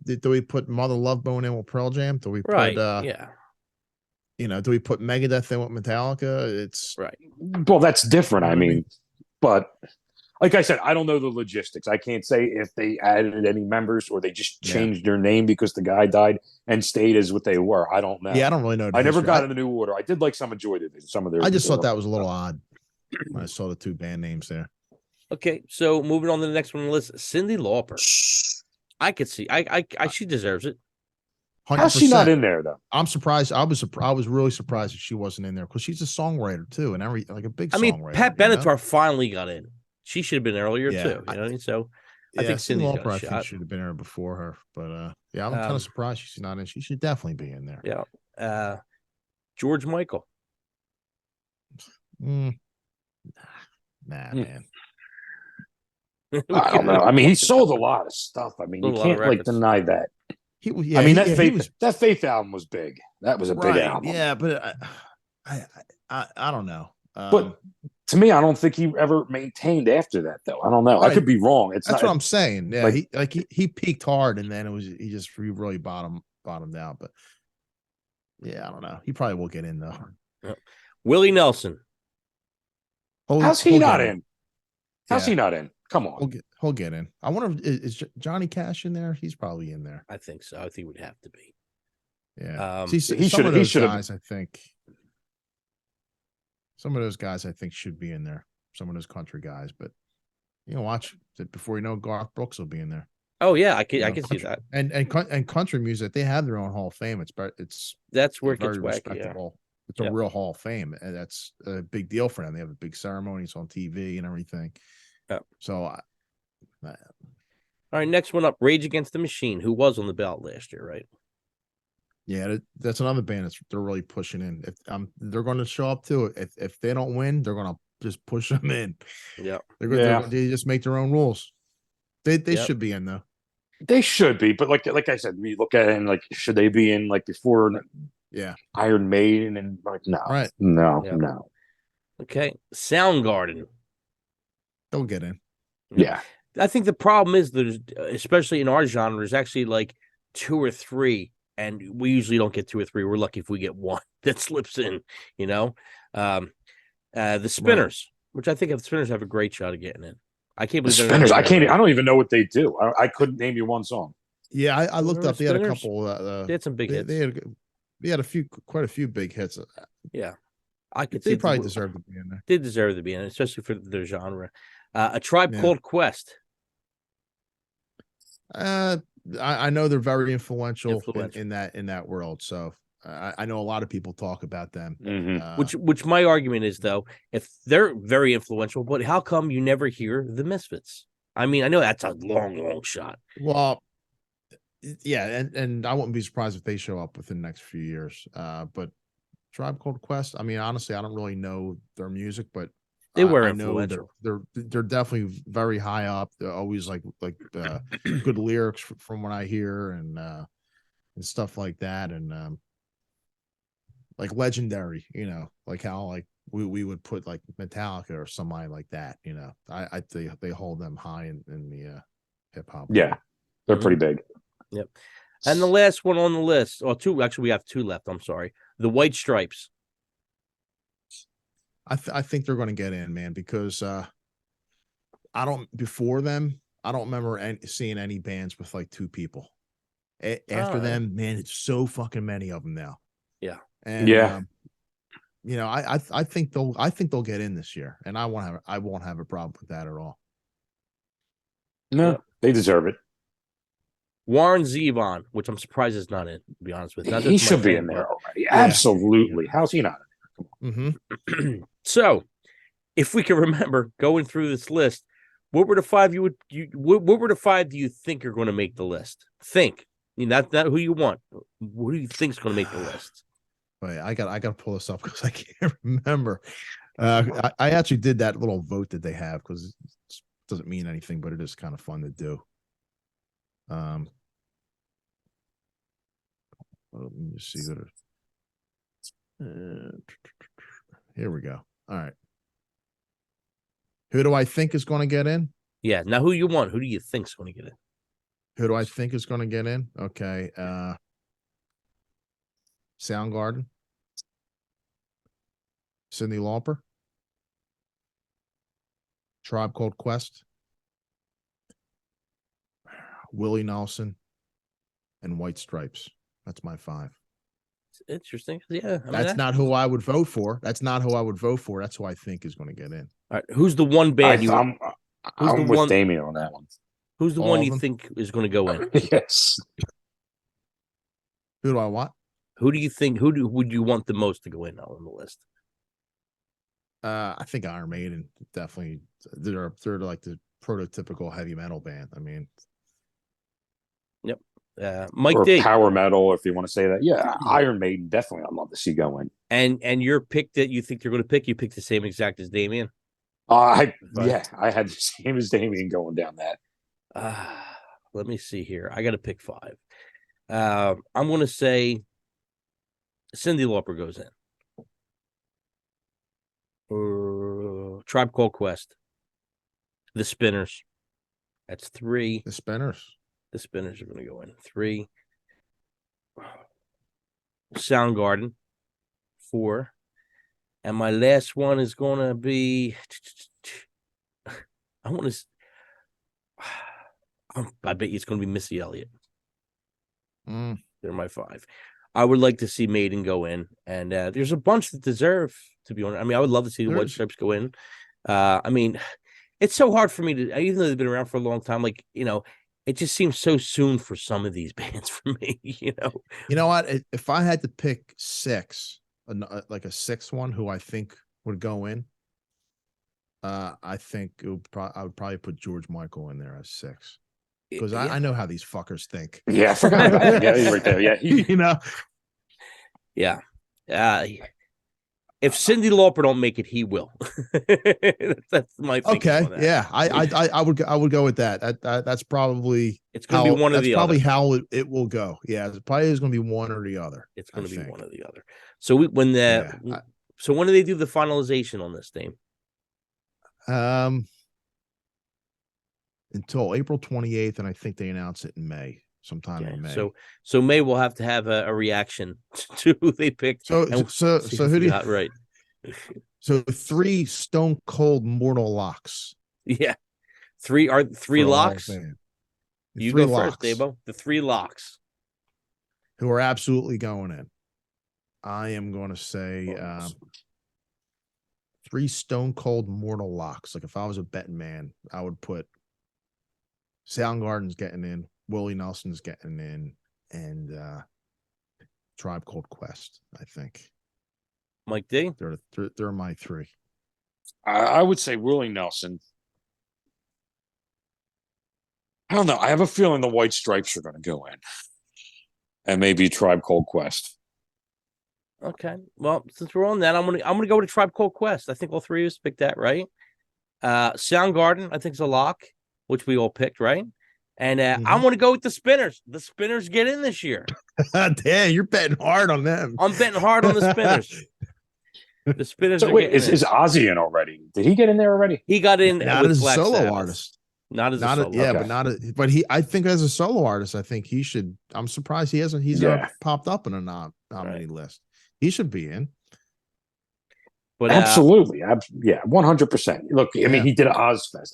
do we put Mother Love Bone in with Pearl Jam? Do we put do we put Megadeth in with Metallica? It's right. Well, that's different. I mean, but like I said, I don't know the logistics. I can't say if they added any members or they just changed their name because the guy died and stayed as what they were. I don't know. Yeah, I don't really know. I never got in the New Order. I did like some of Joy Division, some of their. I just thought that was a little odd when I saw the two band names there. Okay, so moving on to the next one on the list, Cyndi Lauper. I could see. She deserves it. 100%. How's she not in there though? I'm surprised. I was really surprised that she wasn't in there because she's a songwriter too, and like a big. I mean, Pat Benatar finally got in. She should have been earlier too. You know what I mean? So I think Cyndi Lauper I think should have been there before her. But I'm kind of surprised she's not in. She should definitely be in there. Yeah. George Michael. Nah, man. I don't know. I mean, he sold a lot of stuff. I mean, you can't deny that. That Faith album was big. That was a big album. Yeah, but I don't know. But to me, I don't think he ever maintained after that, though. I don't know. I could be wrong. That's what I'm saying. Yeah, he peaked hard, and then he really bottomed out. But yeah, I don't know. He probably will get in though. Yep. Willie Nelson. How's he not in? How's he not in? Come on. He'll get in. I wonder if is Johnny Cash in there? He's probably in there. I think so. I think he would have to be. Yeah. He should have. I think some of those guys should be in there. Some of those country guys, but watch it before you know Garth Brooks will be in there. Oh yeah, I can see that. And country music, they have their own Hall of Fame. That's where it gets respectable. Yeah. It's a real Hall of Fame, and that's a big deal for them. They have big ceremonies on TV and everything. Yeah. So All right, next one up, Rage Against the Machine, who was on the ballot last year, right? Yeah, that's another band they're really pushing in. If they're going to show up too. If they don't win, they're going to just push them in. Yeah. They just make their own rules. They should be in though. They should be, but like I said, we look at it and like, should they be in like before? Yeah, Iron Maiden and like no, right. no, Yeah. no. Okay, Soundgarden. They'll get in. Yeah. I think the problem is there's, especially in our genre, there's actually like 2 or 3, and we usually don't get 2 or 3. We're lucky if we get one that slips in, you know. The Spinners, which I think the Spinners have a great shot of getting in. I can't believe the Spinners. I don't even know what they do. I couldn't name you one song. Yeah, I looked up. They had a couple. They had some big hits. They had quite a few big hits. Yeah, I could. They probably deserve to be in there. They deserve to be in, especially for their genre. A Tribe Called Quest. I know they're very influential. In that world. So I know a lot of people talk about them. Mm-hmm. Which my argument is, though, if they're very influential, but how come you never hear the Misfits? I mean, I know that's a long shot. Well, yeah, and I wouldn't be surprised if they show up within the next few years. But Tribe Called Quest, I mean, honestly, I don't really know their music, but they were influential. They're definitely very high up. They're always like good lyrics from what I hear and stuff like that, and like legendary, like how like we would put like Metallica or somebody like that, I they hold them high in the hip hop. Yeah, they're pretty big. Yep. And the last one on the list, or 2, actually, we have 2 left. I'm sorry. The White Stripes. I think they're going to get in, man, because before them, I don't remember seeing any bands with like 2 people. After them, man, it's so fucking many of them now. Yeah. And I think they'll get in this year, and I won't have a problem with that at all. No, they deserve it. Warren Zevon, which I'm surprised is not in, to be honest with you. He should be in there already. Yeah. Absolutely. How's he not in there? Mm-hmm. So, if we can remember going through this list, what were the 5 what were the 5 do you think are going to make the list? Think. Not who you want. Who do you think is going to make the list? Wait, I got to pull this up because I can't remember. I actually did that little vote that they have because it doesn't mean anything, but it is kind of fun to do. Let me just see what here we go. All right. Who do I think is going to get in? Yeah. Now, who you want? Who do you think is going to get in? Who do I think is going to get in? Okay. Soundgarden. Cyndi Lauper. Tribe Called Quest. Willie Nelson. And White Stripes. That's my 5. It's interesting. Yeah. That's not who I would vote for. That's who I think is going to get in. All right. Who's the one band I'm with Damien on that one. Who's the one you think is going to go in? Yes. Who do I want? Who do you think? Would you want the most to go in on the list? I think Iron Maiden definitely. They're like the prototypical heavy metal band. I mean, yep. Mike or D. Power metal, if you want to say that. Yeah, Iron Maiden definitely. I'd love to see go in. And your pick that you think they're going to pick, you picked the same exact as Damien. I had the same as Damien going down that. Let me see here. I got to pick 5. I'm going to say Cyndi Lauper goes in. Tribe Called Quest. The Spinners. That's 3. The Spinners. The Spinners are going to go in. 3. Soundgarden. 4. And my last one is going to be. I want to. I bet you it's going to be Missy Elliott. They're my 5. I would like to see Maiden go in, and there's a bunch that deserve to be on. I mean, I would love to see the White Stripes go in. I mean, it's so hard for me to, even though they've been around for a long time, like, it just seems so soon for some of these bands for me, You know what? If I had to pick 6, like a 6th one who I think would go in, I think I would probably put George Michael in there as 6. because I know how these fuckers think. Yeah, I forgot about that. Yeah, he's right there. Yeah, You know. Yeah. If Cyndi Lauper don't make it, he will. That's my thinking Okay, on that. yeah, I would go with that. That's probably It's going to be one or that's the probably other. how it will go. Yeah, it probably is going to be one or the other. It's going to be think. one or the other. So when do they do the finalization on this thing? Until April 28th, and I think they announce it in May, sometime in May. So May will have to have a reaction to who they picked. So who do you got right? So 3 stone cold mortal locks. Yeah, three locks. You go locks, first, Dabo. The 3 locks who are absolutely going in. I am going to say 3 stone cold mortal locks. Like if I was a betting man, I would put Soundgarden's getting in, Willie Nelson's getting in, and Tribe Called Quest. I think. Mike D. They're my 3. I would say Willie Nelson. I don't know. I have a feeling the White Stripes are going to go in, and maybe Tribe Called Quest. Okay. Well, since we're on that, I'm gonna go to Tribe Called Quest. I think all 3 of us picked that, right? Soundgarden, I think, is a lock, which we all picked, right? And I want to go with the Spinners. The Spinners get in this year. Damn, you're betting hard on them. I'm betting hard on the Spinners. The Spinners. So wait, is Ozzy in already? Did he get in there already? He got in not with as a Black solo Sabbath. artist. Not as a solo. Yeah, okay. but I think as a solo artist, I think he should. I'm surprised he hasn't. He's popped up in a nominee list. He should be in. But absolutely, yeah, 100%. Look, I mean, he did Ozfest.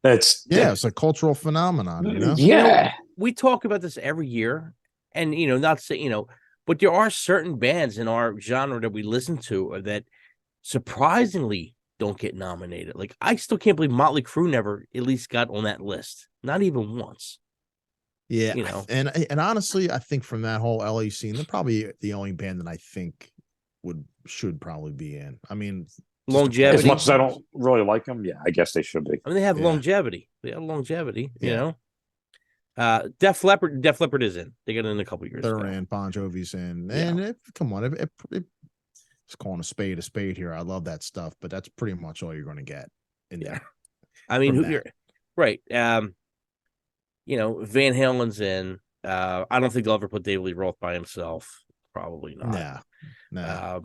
That's it's a cultural phenomenon. You know? Yeah, we talk about this every year, and not say but there are certain bands in our genre that we listen to that surprisingly don't get nominated. Like I still can't believe Motley Crue never at least got on that list, not even once. Yeah, and honestly, I think from that whole LA scene, they're probably the only band that I think should probably be in. I mean, longevity. As much as I don't really like them, yeah, I guess they should be. I mean, they have longevity. They have longevity. You know, Def Leppard is in. They got in a couple years. They're in. Bon Jovi's in, and come on, it's calling a spade here. I love that stuff, but that's pretty much all you're going to get in there. I mean, you're right. Van Halen's in. I don't think they'll ever put David Lee Roth by himself. Probably not. Nah.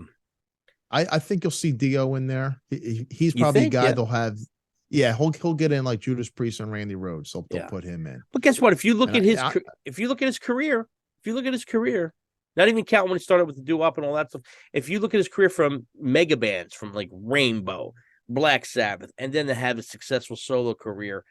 I think you'll see Dio in there. He's probably a guy they'll have. Yeah, he'll get in like Judas Priest and Randy Rhoads, so they'll put him in. But guess what? If you look at his career, not even counting when he started with the doo-wop and all that stuff, if you look at his career from mega bands, from like Rainbow, Black Sabbath, and then to have a successful solo career,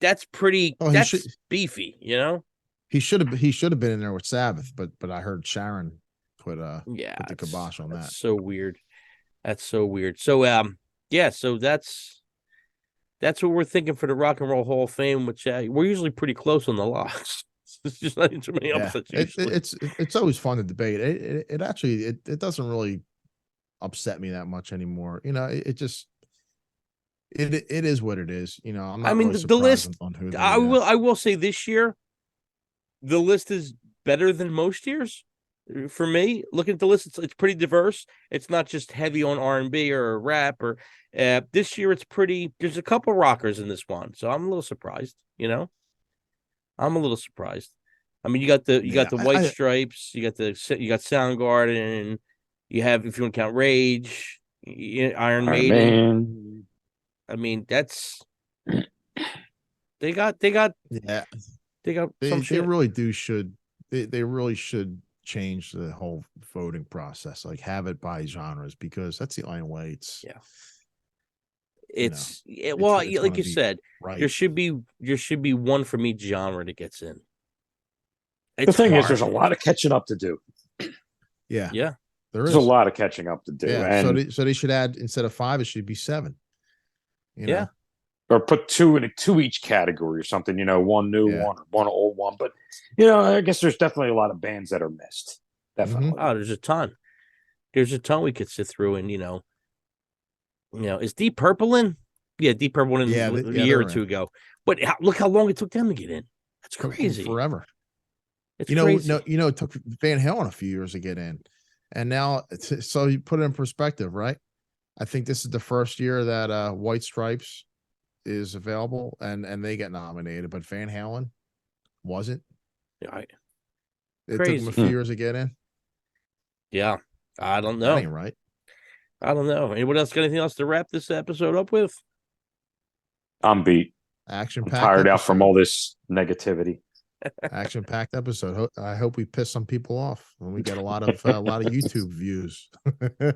that's pretty. That's beefy, you know. He should have been in there with Sabbath, but I heard Sharon put the kibosh on that. That's so weird. So so that's what we're thinking for the Rock and Roll Hall of Fame, which we're usually pretty close on the locks. It's just not too many upsets. It's always fun to debate. It actually it doesn't really upset me that much anymore. You know, it just it is what it is. You know, I'm not. I mean, really the list. On who I will say this year, the list is better than most years. For me, looking at the list, it's pretty diverse. It's not just heavy on R&B or rap or this year. It's pretty. There's a couple rockers in this one, so I'm a little surprised. You know, I'm a little surprised. I mean, you got the White Stripes, you got Soundgarden, you have, if you want to count Rage, Iron Maiden. I mean, that's they really should change the whole voting process, like have it by genres, because that's the only way like you said, right. there should be one from each genre that gets in. The thing is, there's a lot of catching up to do. Yeah. There's a lot of catching up to do. Yeah. And so they should add, instead of 5, it should be 7. You know? Or put 2 in each category or something, one new one or one old one. But, I guess there's definitely a lot of bands that are missed. Definitely. Mm-hmm. Oh, there's a ton. There's a ton we could sit through, and, is Deep Purple in? Yeah, Deep Purple won a year they're or two in. ago. But look how long it took them to get in. That's crazy. Forever. It's crazy. It took Van Halen a few years to get in, and now so you put it in perspective, right? I think this is the first year that White Stripes is available, and they get nominated, but Van Halen wasn't. Yeah, It took them a few years to get in. Yeah, I don't know. That ain't right. I don't know. Anyone else got anything else to wrap this episode up with? I'm beat. I'm tired out from all this negativity. Action-packed episode. I hope we piss some people off when we get a lot of YouTube views.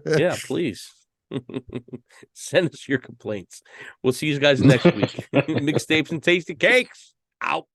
Yeah, please. Send us your complaints. We'll see you guys next week. Mixtapes and tasty cakes. Out.